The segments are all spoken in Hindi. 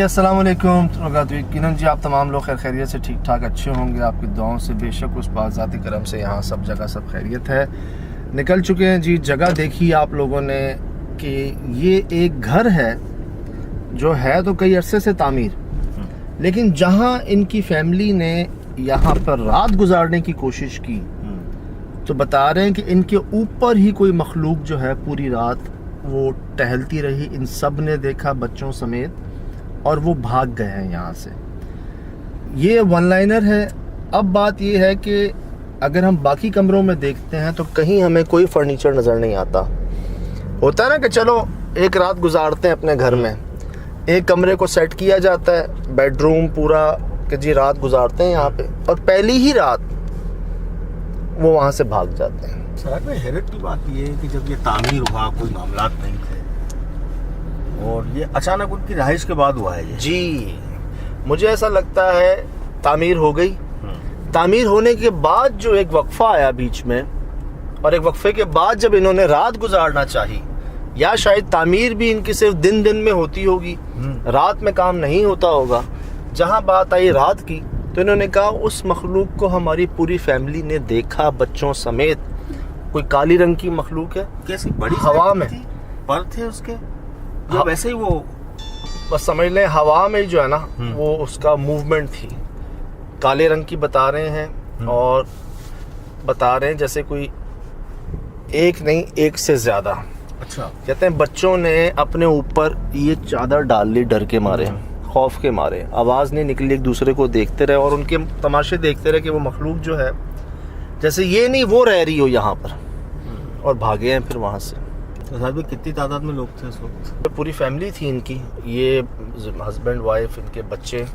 अस्सलाम वालेकुम। यकीनन जी आप तमाम लोग खैर खैरियत से ठीक ठाक अच्छे होंगे। आपकी दुआओं से बेशक उस बाज़ाती करम से यहाँ सब जगह सब खैरियत है। निकल चुके हैं जी। जगह देखी आप लोगों ने कि ये एक घर है जो है तो कई अरसे से तामीर, लेकिन जहाँ इनकी फैमिली ने यहाँ पर रात गुजारने की कोशिश की तो बता रहे हैं कि इनके ऊपर ही कोई मखलूक जो है पूरी रात वो टहलती रही। इन सब ने देखा बच्चों समेत और वो भाग गए हैं यहाँ से। ये वन लाइनर है। अब बात ये है कि अगर हम बाकी कमरों में देखते हैं तो कहीं हमें कोई फर्नीचर नज़र नहीं आता। होता है ना कि चलो एक रात गुजारते हैं अपने घर में, एक कमरे को सेट किया जाता है, बेडरूम पूरा कि जी रात गुजारते हैं यहाँ पे, और पहली ही रात वो वहाँ से भाग जाते हैं। सर में हैरत की बात ये है कि जब ये तामीर हुआ कोई मामला नहीं थे और ये अचानक उनकी रहाइश के बाद हुआ है ये। जी मुझे ऐसा लगता है तामीर हो गई। तामीर होने के बाद जो एक वक्फा आया बीच में, और एक वक्फे के बाद जब इन्होंने रात गुजारना चाही, या शायद तामीर भी इनकी सिर्फ दिन दिन में होती होगी, रात में काम नहीं होता होगा। जहाँ बात आई रात की तो इन्होंने कहा उस मखलूक को हमारी पूरी फैमिली ने देखा बच्चों समेत। कोई काली रंग की मखलूक है, कैसी बड़ी हवा में पर थे उसके, या वैसे ही वो बस समझ लें हवा में जो है ना वो उसका मूवमेंट थी। काले रंग की बता रहे हैं और बता रहे हैं जैसे कोई एक नहीं एक से ज्यादा। अच्छा, कहते हैं बच्चों ने अपने ऊपर ये चादर डाल ली डर के मारे, खौफ के मारे, आवाज नहीं निकली, एक दूसरे को देखते रहे और उनके तमाशे देखते रहे कि वो मखलूक जो है जैसे ये नहीं वो रह रही हो यहाँ पर, और भागे हैं फिर वहां से। तो साथ में कितनी तादाद में लोग थे उस वक्त? पूरी फैमिली थी इनकी, ये हस्बैंड वाइफ, इनके बच्चे,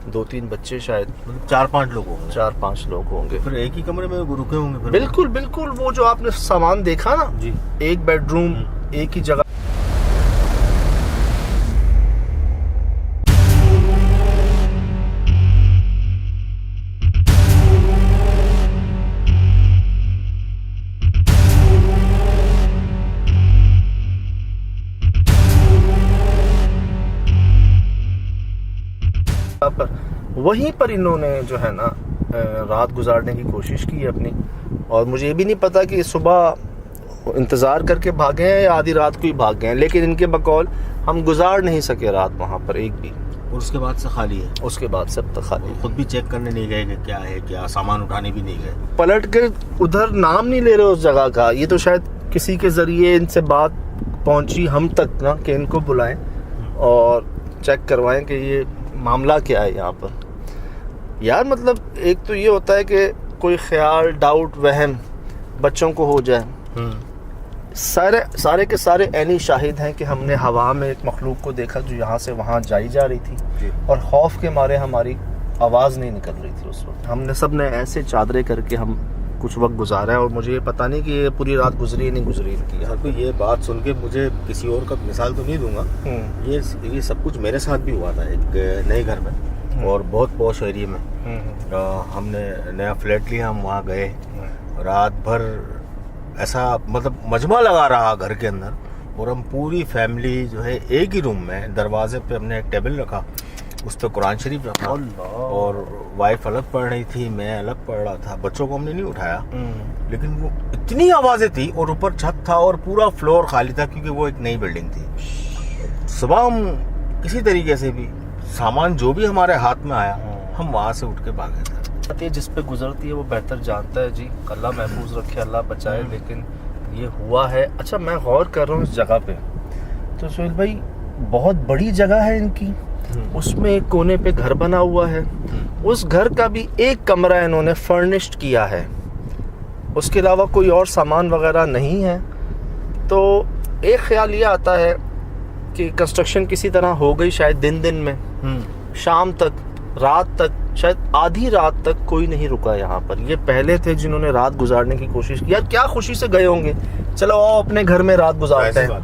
2-3 बच्चे, शायद 4-5 लोग होंगे। 4-5 लोग होंगे। फिर एक ही कमरे में रुके होंगे फिर? बिल्कुल बिल्कुल। वो जो आपने सामान देखा ना जी, एक बेडरूम एक ही जगह। पर वहीं पर इन्होंने जो है ना रात गुजारने की कोशिश की है अपनी। और मुझे ये भी नहीं पता कि सुबह इंतज़ार करके भागे हैं या आधी रात को ही भाग गए हैं, लेकिन इनके बकौल हम गुजार नहीं सके रात वहाँ पर एक भी। और उसके बाद से खाली है? उसके बाद से अब तक खाली। खुद भी चेक करने नहीं गए कि क्या है क्या, सामान उठाने भी नहीं गए? पलट के उधर नाम नहीं ले रहे उस जगह का। ये तो शायद किसी के ज़रिए इनसे बात पहुँची हम तक ना कि इनको बुलाएं और चेक करवाएं कि ये मामला क्या है यहाँ पर। यार मतलब एक तो ये होता है कि कोई ख्याल, डाउट, वहम बच्चों को हो जाए। सारे के सारे ऐनी शाहिद हैं कि हमने हवा में एक मखलूक को देखा जो यहाँ से वहाँ जाई जा रही थी, और खौफ के मारे हमारी आवाज़ नहीं निकल रही थी उस वक्त। हमने सब ने ऐसे चादरें करके हम कुछ वक्त गुजारा है, और मुझे ये पता नहीं कि ये पूरी रात गुजरी नहीं गुजरी इनकी। यार तो ये बात सुन के मुझे किसी और का मिसाल तो नहीं दूंगा, ये सब कुछ मेरे साथ भी हुआ था एक नए घर में और बहुत पॉश एरिया में। हमने नया फ्लैट लिया, हम वहाँ गए, रात भर ऐसा मतलब मजमा लगा रहा घर के अंदर, और हम पूरी फैमिली जो है एक ही रूम में, दरवाजे पे हमने एक टेबल रखा, उस पर कुरान शरीफ रखा, और वाइफ अलग पढ़ रही थी, मैं अलग पढ़ रहा था। बच्चों को हमने नहीं उठाया, लेकिन वो इतनी आवाज़ें थी, और ऊपर छत था और पूरा फ्लोर खाली था क्योंकि वो एक नई बिल्डिंग थी। सुबह हम किसी तरीके से भी सामान जो भी हमारे हाथ में आया हम वहाँ से उठ के भागे थे। जिस पे गुजरती है वो बेहतर जानता है जी, अल्लाह महफूज रखे, अल्लाह बचाए, लेकिन ये हुआ है। अच्छा मैं गौर कर रहा हूँ इस जगह पे, तो सुहेल भाई बहुत बड़ी जगह है इनकी, उसमें एक कोने पे घर बना हुआ है, उस घर का भी एक कमरा इन्होंने फर्निश्ड किया है, उसके अलावा कोई और सामान वगैरह नहीं है। तो एक ख्याल ये आता है कि कंस्ट्रक्शन किसी तरह हो गई शायद दिन में, शाम तक, रात तक, शायद आधी रात तक कोई नहीं रुका यहाँ पर। ये पहले थे जिन्होंने रात गुजारने की कोशिश की। यार क्या खुशी से गए होंगे, चलो आओ अपने घर में रात गुजारते हैं,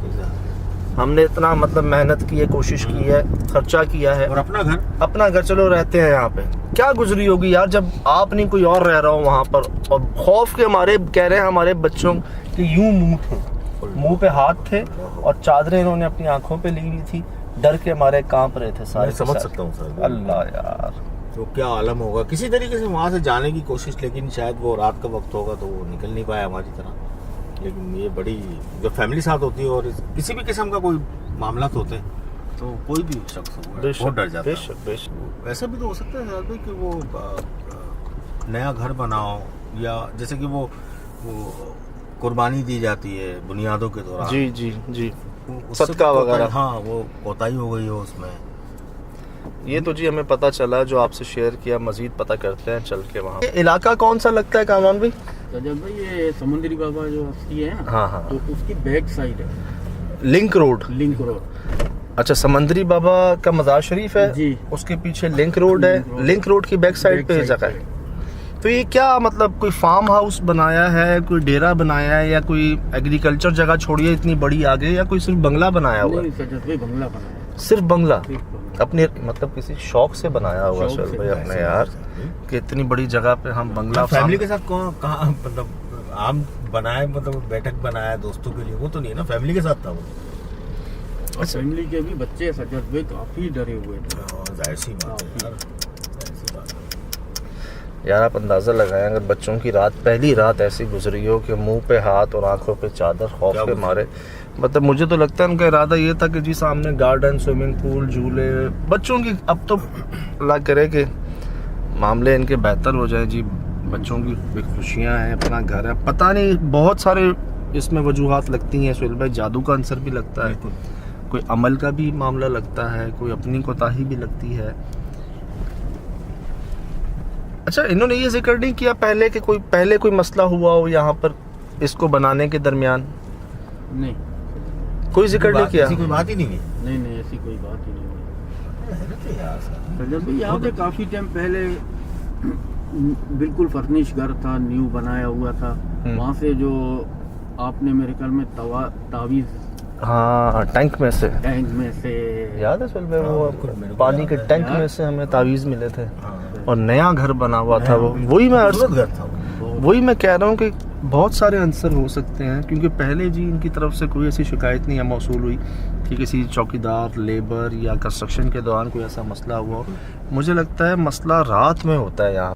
हमने इतना मतलब मेहनत की है, कोशिश की है, खर्चा किया है, और अपना घर चलो रहते हैं यहाँ पे। क्या गुजरी होगी यार जब आप नहीं कोई और रह रहा हो वहाँ पर, और खौफ के मारे कह रहे हैं हमारे बच्चों के यूं मुंह पे हाथ थे और चादरें इन्होंने अपनी आंखों पे ली हुई थी, डर के मारे कांप रहे थे मैं सारे। समझ सकता हूँ सर। अल्लाह यार, तो क्या आलम होगा, किसी तरीके से वहाँ से जाने की कोशिश, लेकिन शायद वो रात का वक्त होगा तो वो निकल नहीं पाया हमारी तरह। लेकिन ये बड़ी, जब फैमिली साथ होती है और किसी भी किस्म का कोई मामला होते हैं तो कोई भी शख्स होगा बहुत डर जाता है। बेशक। ऐसा भी तो हो सकता है शायद भाई कि वो नया घर बनाओ, या जैसे कि वो कुर्बानी दी जाती है बुनियादों के दौरान, जी जी जी, उससे सदका वगैरह। हाँ, वो कोताही हो गई हो उसमें। ये तो जी हमें पता चला, जो आपसे शेयर किया, मजीद पता करते हैं चल के वहाँ। इलाका कौन सा लगता है कामरान भाई? रजब भाई ये समुद्री बाबा जो हस्ती है ना, हाँ हाँ, तो उसकी बैक साइड है लिंक रोड। Link road. अच्छा, समंदरी बाबा का मज़ार शरीफ है जी, उसके पीछे लिंक रोड है, लिंक रोड की बैक साइड पे जगह है। तो ये क्या मतलब कोई फार्म हाउस बनाया है, कोई डेरा बनाया है, या कोई एग्रीकल्चर जगह छोड़िए इतनी बड़ी आगे, या कोई सिर्फ बंगला बनाया हुआ है? नहीं सजद भाई बंगला बनाया, सिर्फ बंगला सिर्फ बंगला। अपने मतलब किसी शौक से बनाया हुआ शौक सर से भाई बनाया अपने यार, कि इतनी बड़ी जगह पे हम बंगला फैमिली के साथ कहाँ मतलब आम बनाए, मतलब बैठक बनाया दोस्तों के लिए, वो तो नहीं है ना, फैमिली के साथ था वो। और फैमिली के भी बच्चे सजद भाई काफी डरे हुए थे। जाहिर सी बात है यार, जाहिर सी बात है। यार आप अंदाज़ा लगाएं, अगर बच्चों की रात, पहली रात ऐसी गुजरी हो कि मुंह पे हाथ और आंखों पे चादर, खौफ के मारे, मतलब मुझे तो लगता है उनका इरादा ये था कि जी सामने गार्डन, स्विमिंग पूल, झूले बच्चों की, अब तो अल्लाह करे कि मामले इनके बेहतर हो जाए जी, बच्चों की खुशियाँ हैं, अपना घर है, पता नहीं बहुत सारे इसमें वजूहात लगती हैं सुहेल भाई, जादू का अंसर भी लगता है, कोई अमल का भी मामला लगता है, कोई अपनी कोताही भी लगती है। अच्छा, इन्होंने ये जिक्र नहीं किया पहले कि पहले कोई मसला हुआ हो यहाँ पर इसको बनाने के दरमियान? नहीं, कोई जिक्र नहीं किया, ऐसी कोई बात ही नहीं है। नहीं ऐसी कोई बात ही नहीं है यार सर। सजद भाई यहाँ पे काफी टाइम पहले बिल्कुल फर्निश घर था, न्यू बनाया हुआ था। वहाँ से जो आपने मेरे ख्याल में तावीज, हाँ, टैंक में से याद है सुहेल भाई, वो पानी के टैंक में से हमें तावीज़ मिले थे, और नया घर बना हुआ था वो। वही मैं कह रहा हूँ कि बहुत सारे आंसर हो सकते हैं, क्योंकि पहले जी इनकी तरफ से कोई ऐसी शिकायत नहीं है मौसूल हुई कि किसी चौकीदार, लेबर या कंस्ट्रक्शन के दौरान कोई ऐसा मसला हुआ हो। मुझे लगता है मसला रात में होता है यहाँ।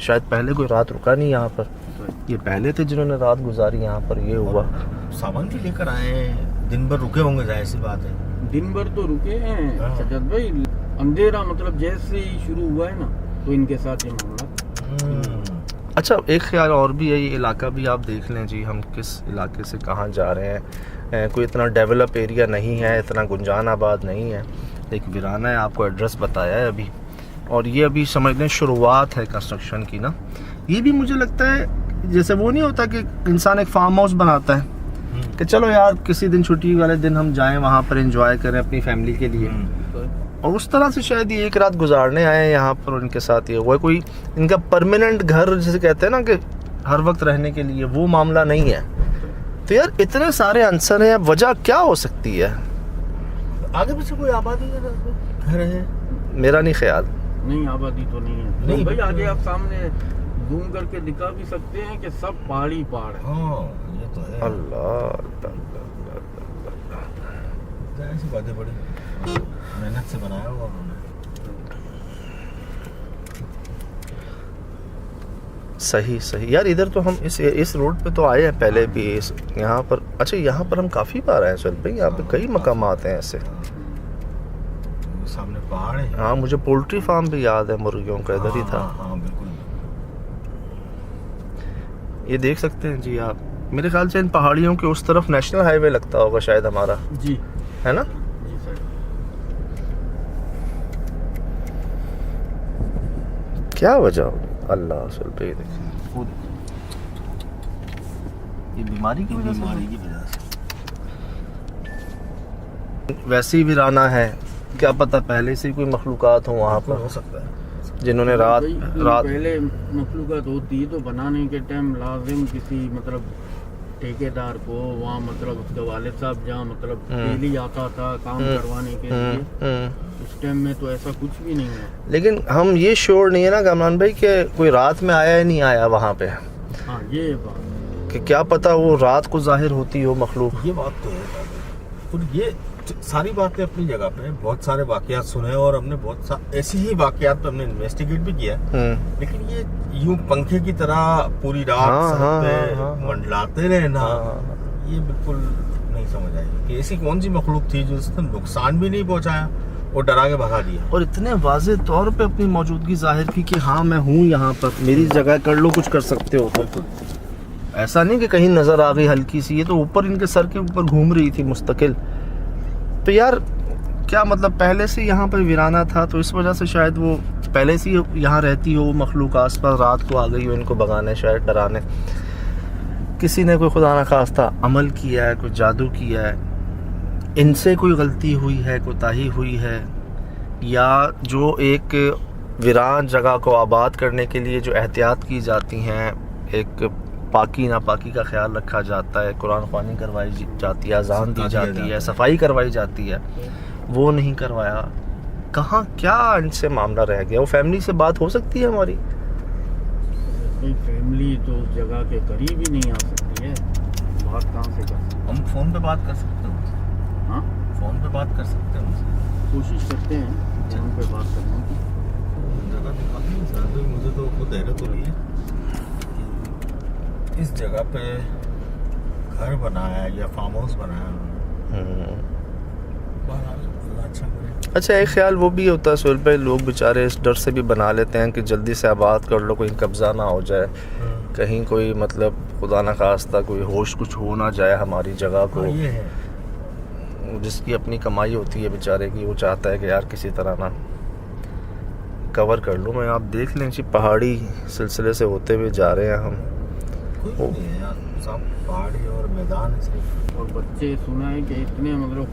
शायद पहले कोई रात रुका नहीं यहाँ पर, ये पहले थे जिन्होंने रात गुजारी यहाँ पर। ये हुआ सामान भी लेकर आए हैं, दिन भर रुके होंगे, जाहिर सी बात है। दिन भर तो रुके हैं सजद भाई, अंधेरा मतलब जैसे ही शुरू हुआ है ना, तो इनके साथ ये मामला। अच्छा, एक ख्याल और भी है, ये इलाका भी आप देख लें जी, हम किस इलाके से कहाँ जा रहे हैं। कोई इतना डेवलप एरिया नहीं है, इतना गुंजान आबाद नहीं है, एक वीराना है, आपको एड्रेस बताया है अभी, और ये अभी समझ लें शुरुआत है कंस्ट्रक्शन की ना। ये भी मुझे लगता है जैसे वो नहीं होता कि इंसान एक फार्म हाउस बनाता है कि चलो यार किसी दिन छुट्टी वाले दिन हम जाएं वहाँ पर एंजॉय करें अपनी फैमिली के लिए, और उस तरह से शायद ये एक रात गुजारने आए हैं यहाँ पर, और इनके साथ ये हुआ कोई इनका परमानेंट घर जिसे कहते हैं ना कि हर वक्त रहने के लिए, वो मामला नहीं है। तो यार इतने सारे आंसर हैं, वजह क्या हो सकती है? आगे पीछे कोई आबादी घर है? मेरा नहीं ख्याल। नहीं, आबादी तो नहीं है। नहीं भाई, आगे आप सामने जूम करके दिखा भी सकते हैं कि सब पहाड़ी पहाड़ है। हाँ, ये तो है। अल्लाह, ऐसी बातें बड़ी मेहनत से बनाया हुआ उन्होंने। सही सही यार, इधर तो हम इस रोड पे तो आए हैं पहले भी, इस यहाँ पर। अच्छा, यहाँ पर हम काफ़ी बार आए हैं सुहेल भाई, यहाँ पे कई मकामात हैं ऐसे। सामने पहाड़ है। हाँ, मुझे पोल्ट्री फार्म भी याद है, मुर्गियों का इधर ही था। हाँ बिल्कुल। ये देख सकते हैं जी आप, मेरे ख्याल से इन पहाड़ियों के उस तरफ नेशनल हाईवे लगता होगा शायद हमारा, जी है ना? जी सर। क्या वजह अल्लाह सुहेल भाई, देखिए ये बीमारी की वजह से, वैसे ही वीराना है, क्या पता पहले से ही कोई मखलूकात हो वहाँ पर, हो सकता है जिन्होंने रात पहले मखलूकत होती तो बनाने के टाइम लाजिम किसी मतलब ठेकेदार को वहाँ, मतलब उसके वालिद साहब जहाँ मतलब डेली आता था काम करवाने के लिए, उस टाइम में तो ऐसा कुछ भी नहीं है। लेकिन हम ये श्योर नहीं है ना गमरान भाई कि कोई रात में आया या नहीं आया वहाँ पे। हाँ ये बात, कि क्या पता वो रात को जाहिर होती हो मखलूक। ये बात तो है। और ये सारी बातें अपनी जगह पे, बहुत सारे वाकयात सुने और हमने बहुत ऐसी ही वाकयात पे हमने इन्वेस्टिगेट भी किया, लेकिन ये यूं पंखे की तरह पूरी रात सर पे मंडलाते रहे ना, ये बिल्कुल नहीं समझ आई कि ऐसी कौन सी मखलूक थी जो उसने नुकसान भी नहीं पहुंचाया और डरा के भगा दिया, और इतने वाज़े तौर पे अपनी मौजूदगी जाहिर की कि हाँ मैं हूँ यहाँ पर, मेरी जगह कर लो, कुछ कर सकते हो। बिल्कुल ऐसा नहीं कि कहीं नजर आ गई हल्की सी, ये तो ऊपर इनके सर के ऊपर घूम रही थी मुस्तकिल। तो यार क्या मतलब पहले से यहाँ पर वीराना था, तो इस वजह से शायद वो पहले से यहाँ रहती हो मखलूक, आस पास रात को आ गई हो इनको भगाने, शायद डराने। किसी ने कोई खुदा न खास्ता अमल किया है, कोई जादू किया है, इनसे कोई गलती हुई है, कोताही हुई है, या जो एक वीरान जगह को आबाद करने के लिए जो एहतियात की जाती हैं, एक पाकी नापाकी का ख्याल रखा जाता है, कुरान ख़वानी करवाई जाती है, अजान दी जाती है, सफाई करवाई जाती है, वो नहीं करवाया। कहाँ क्या इनसे मामला रह गया? वो फैमिली से बात हो सकती है हमारी? फैमिली तो उस जगह के करीब ही नहीं आ सकती है, बात कहाँ से कर सकते? हम फोन पे बात कर सकते हैं। हाँ फोन पे बात कर सकते हैं, कोशिश करते हैं फोन पे बात करने की। जगह दिखाती है सर, तो मुझे तो खुद हैरत हो रही है इस जगह पे घर बनाया या फार्म हाउस बनाया। अच्छा करे। अच्छा, एक ख्याल वो भी होता है सुहेल भाई, लोग बेचारे इस डर से भी बना लेते हैं कि जल्दी से आबाद कर लो, कोई कब्जा ना हो जाए, कहीं कोई मतलब खुदा न खास्ता कोई होश कुछ हो ना जाए हमारी जगह को। ये है जिसकी अपनी कमाई होती है बेचारे की, वो चाहता है कि यार किसी तरह ना कवर कर लूँ मैं। आप देख लें जी, पहाड़ी सिलसिले से होते हुए जा रहे हैं हम। कोई नहीं है यार, सब पहाड़ी और मैदान है सिर्फ। और बच्चे सुना है कि इतने मतलब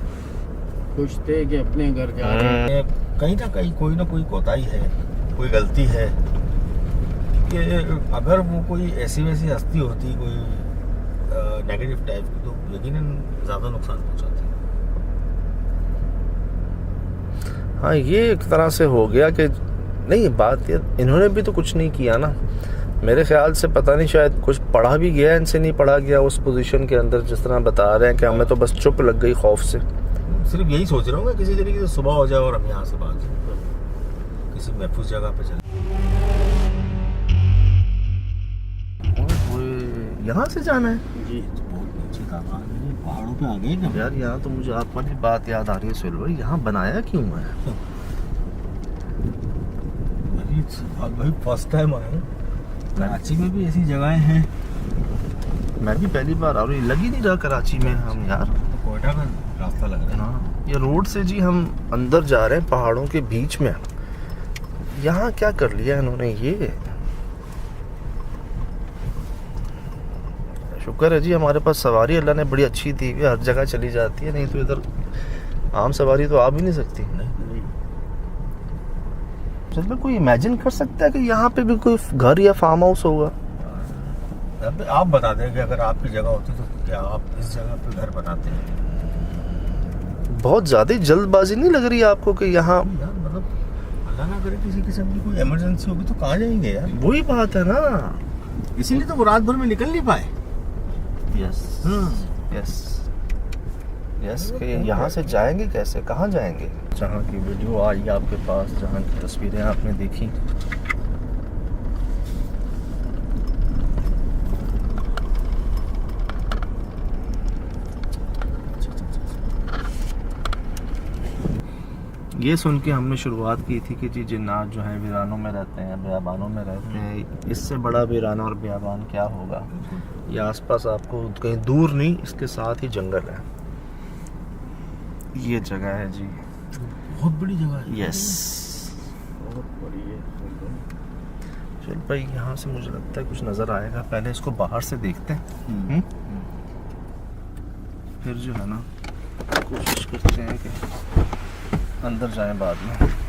खुश थे कि अपने घर जा रहे हैं। कहीं ना कहीं कोई ना कोई कोताही है, कोई गलती है कि अगर वो कोई ऐसी वैसी हस्ती होती, कोई नेगेटिव टाइप की, तो यकीनन ज़्यादा नुकसान पहुंचाती। हाँ, ये एक तरह से हो गया कि नहीं, बात ये इन्होंने भी तो कुछ नहीं किया ना मेरे ख्याल से। पता नहीं, शायद कुछ पढ़ा भी गया, इनसे नहीं पढ़ा गया उस पोजीशन के अंदर, जिस तरह बता रहे हैं कि हमें तो बस चुप लग गई खौफ से। सिर्फ यही सोच रहा हूँ किसी तरीके से सुबह हो जाए और हम यहाँ से बाहर किसी महफूज जगह पे चले। यहाँ से जाना है जी, बहुत नीचे था, पहाड़ों पे आ गए क्या यार? यहाँ तो मुझे आप वाली बात याद आ रही है सुहेल भाई, यहाँ बनाया क्यों है? भाई फर्स्ट टाइम आया हूँ, कराची में भी ऐसी जगहें हैं। मैं भी पहली बार आ रही, लग ही नहीं रहा कराची में हम यार, तो कोयटा का रास्ता लग रहा है। ये रोड से जी हम अंदर जा रहे हैं पहाड़ों के बीच में। यहाँ क्या कर लिया इन्होंने? ये शुक्र है जी हमारे पास सवारी अल्लाह ने बड़ी अच्छी दी हुई, हर जगह चली जाती है, नहीं तो इधर आम सवारी तो आ भी नहीं सकती। चल कोई इमेजिन कर सकता है कि यहाँ पे भी कोई घर या फार्म हाउस होगा? आप बता दें कि अगर आपकी जगह होती तो क्या आप इस जगह पे घर बनाते हैं? बहुत ज़्यादा जल्दबाजी नहीं लग रही आपको कि यहाँ? मतलब अल्लाह ना करे किसी किस्म की कोई इमरजेंसी होगी तो कहाँ जाएंगे यार? वही बात है ना, इसीलिए तो वो रात भर में निकल नहीं पाए। यस यस यस, कि यहाँ से जाएंगे कैसे, कहाँ जाएंगे? जहाँ की वीडियो आई आपके पास, जहाँ की तस्वीरें आपने देखी, ये सुन के हमने शुरुआत की थी कि जी जिन्नात जो है वीरानों में रहते हैं, बियाबानों में रहते हैं, इससे बड़ा वीराना और बियाबान क्या होगा। ये आसपास आपको कहीं दूर नहीं, इसके साथ ही जंगल है। ये जगह है जी, बहुत बड़ी जगह है। यस। बहुत बड़ी है। चल भाई यहाँ से मुझे लगता है कुछ नज़र आएगा, पहले इसको बाहर से देखते हैं। फिर जो है ना कोशिश करते हैं कि अंदर जाएं बाद में।